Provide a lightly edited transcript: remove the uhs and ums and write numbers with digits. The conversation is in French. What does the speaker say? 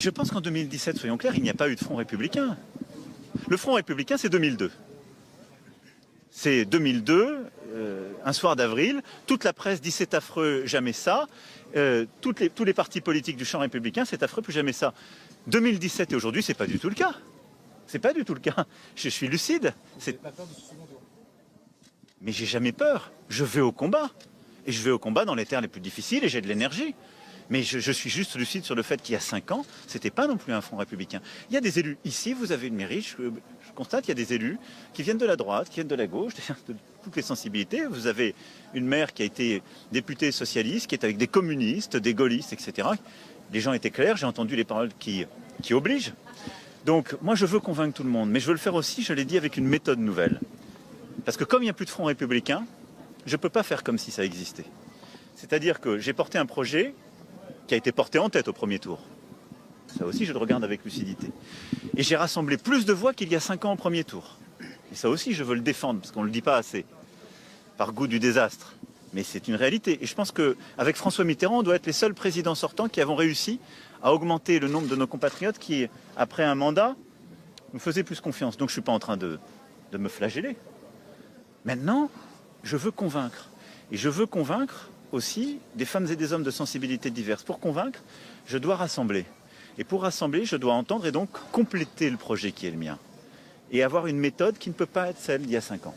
Je pense qu'en 2017, soyons clairs, il n'y a pas eu de Front républicain. Le Front républicain, c'est 2002. C'est 2002, un soir d'avril, toute la presse dit c'est affreux, jamais ça. Tous les partis politiques du champ républicain, c'est affreux, plus jamais ça. 2017 et aujourd'hui, c'est pas du tout le cas. C'est pas du tout le cas. Je suis lucide. Vous n'avez pas peur de ce second tour? Mais j'ai jamais peur. Je vais au combat. Et je vais au combat dans les terres les plus difficiles et j'ai de l'énergie. Mais je suis juste lucide sur le fait qu'il y a 5 ans, c'était pas non plus un Front républicain. Il y a des élus. Ici, vous avez une mairie, je constate qu'il y a des élus qui viennent de la droite, qui viennent de la gauche, de toutes les sensibilités. Vous avez une maire qui a été députée socialiste, qui est avec des communistes, des gaullistes, etc. Les gens étaient clairs, j'ai entendu les paroles qui obligent. Donc moi, je veux convaincre tout le monde, mais je veux le faire aussi, je l'ai dit, avec une méthode nouvelle. Parce que comme il n'y a plus de Front républicain, je ne peux pas faire comme si ça existait. C'est-à-dire que j'ai porté un projet qui a été porté en tête au premier tour. Ça aussi, je le regarde avec lucidité. Et j'ai rassemblé plus de voix qu'il y a 5 ans au premier tour. Et ça aussi, je veux le défendre, parce qu'on ne le dit pas assez, par goût du désastre. Mais c'est une réalité. Et je pense qu'avec François Mitterrand, on doit être les seuls présidents sortants qui avons réussi à augmenter le nombre de nos compatriotes qui, après un mandat, nous faisaient plus confiance. Donc je ne suis pas en train de me flageller. Maintenant, je veux convaincre. Et je veux convaincre aussi des femmes et des hommes de sensibilités diverses. Pour convaincre, je dois rassembler. Et pour rassembler, je dois entendre et donc compléter le projet qui est le mien. Et avoir une méthode qui ne peut pas être celle d'il y a 5 ans.